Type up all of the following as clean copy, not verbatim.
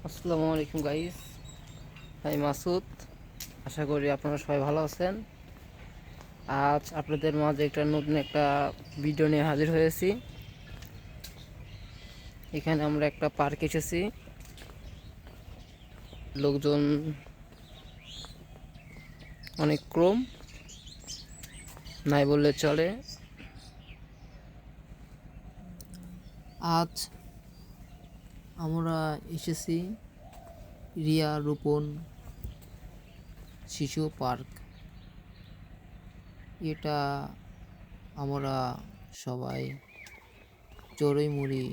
আসসালামু আলাইকুম গাইস, আমি মাসুদ। আশা করি আপনারা সবাই ভালো আছেন। আজ আপনাদের মাঝে নতুন একটা ভিডিও নিয়ে হাজির হয়েছি। এখানে আমরা একটা পার্ক এসেছি। লোকজন অনেক কম, নাই বললে চলে। আজ আমরা এসেছি রিয়া রোপণ শিশু পার্ক। এটা আমরা সবাই চড়ুইমুড়ি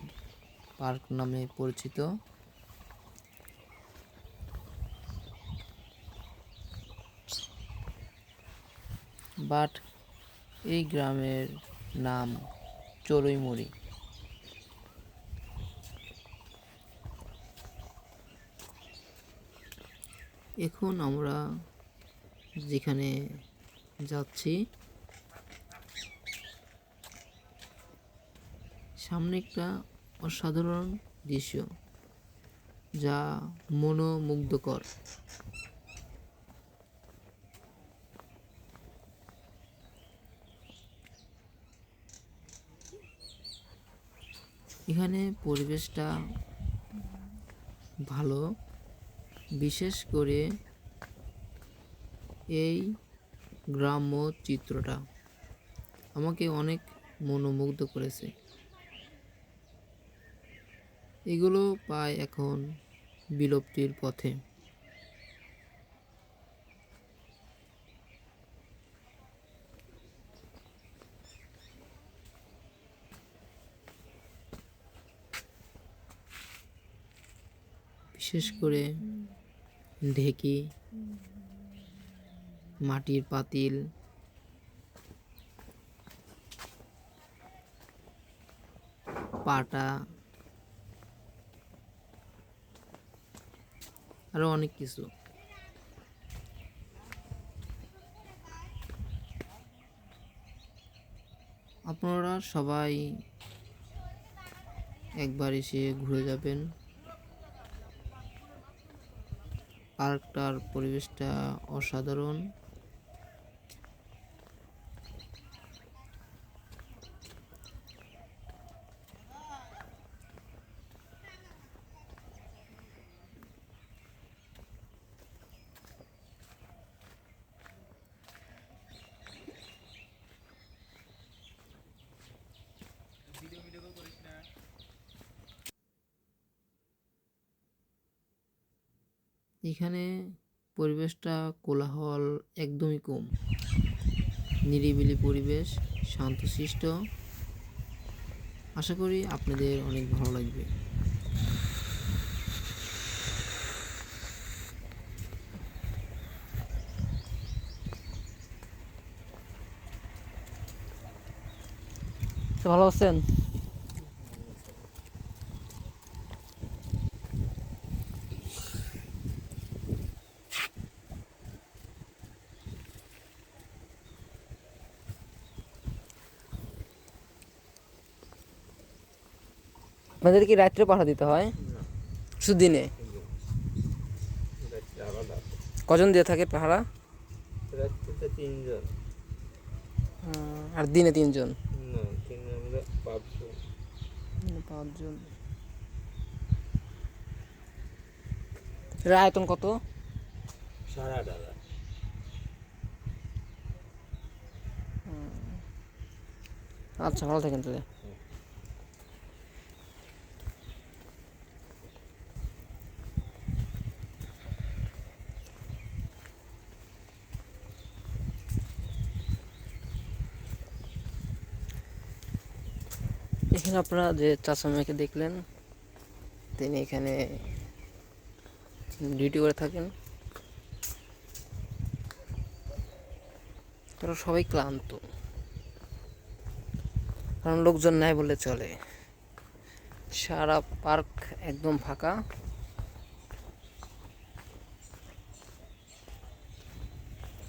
পার্ক নামে পরিচিত। বাট এই গ্রামের নাম চড়ুইমুড়ি। এখন আমরা যেখানে যাচ্ছি, সামনে একটা অসাধারণ দৃশ্য যা মনোমুগ্ধকর। এখানে পরিবেশটা ভালো, বিশেষ করে এই গ্রাম্য চিত্রটা আমাকে অনেক মনোমুগ্ধ করেছে। এগুলো প্রায় এখন বিলুপ্তির পথে। বিশেষ করে ঢেকি, মাটির পাতিল, পাটা, আরো অনেক কিছু। আপনারা সবাই একবার এসে ঘুরে যাবেন। পার্কটার পরিবেশটা অসাধারণ। এখানে পরিবেশটা কোলাহল একদমই কম, নিরিবিলি পরিবেশ, শান্তশিষ্ট। আশা করি আপনাদের অনেক ভালো লাগবে। ভালো আছেন? আপনাদের কি রাত্রে পাঠা দিতে হয়? শুধু দিনে? কজন দিয়ে থাকে পাহারা? রাত্রিতে 3 জন। আর দিনে 3 জন? না, দিনে আমরা 5 জন। 5 জন। আয়তন কত? 8.5 আচ্ছা, ভালো থাকেন তাহলে। এখানে আপনারা যে চাচা মেয়েকে দেখলেন, তিনি এখানে ডিউটি করে থাকেন। তারা সবাই ক্লান্ত, কারণ লোকজন নাই বললে চলে। সারা পার্ক একদম ফাঁকা।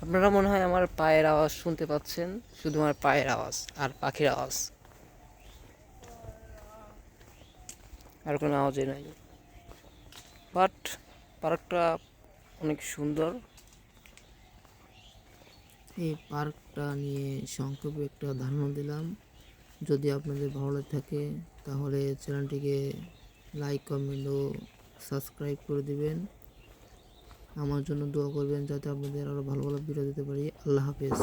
আপনারা মনে হয় আমার পায়ের আওয়াজ শুনতে পাচ্ছেন, শুধু আমার পায়ের আওয়াজ আর পাখির আওয়াজ, আর কোনো আওয়াজই নাই। বাট পার্কটা অনেক সুন্দর। এই পার্কটা নিয়ে সংক্ষেপে একটা ধারণা দিলাম। যদি আপনাদের ভালো লাগে থাকে তাহলে চ্যানেলটিকে লাইক, কমেন্ট ও সাবস্ক্রাইব করে দিবেন। আমার জন্য দোয়া করবেন যাতে আপনাদের আরও ভালো ভালো ভিডিও দিতে পারি। আল্লাহ হাফেজ।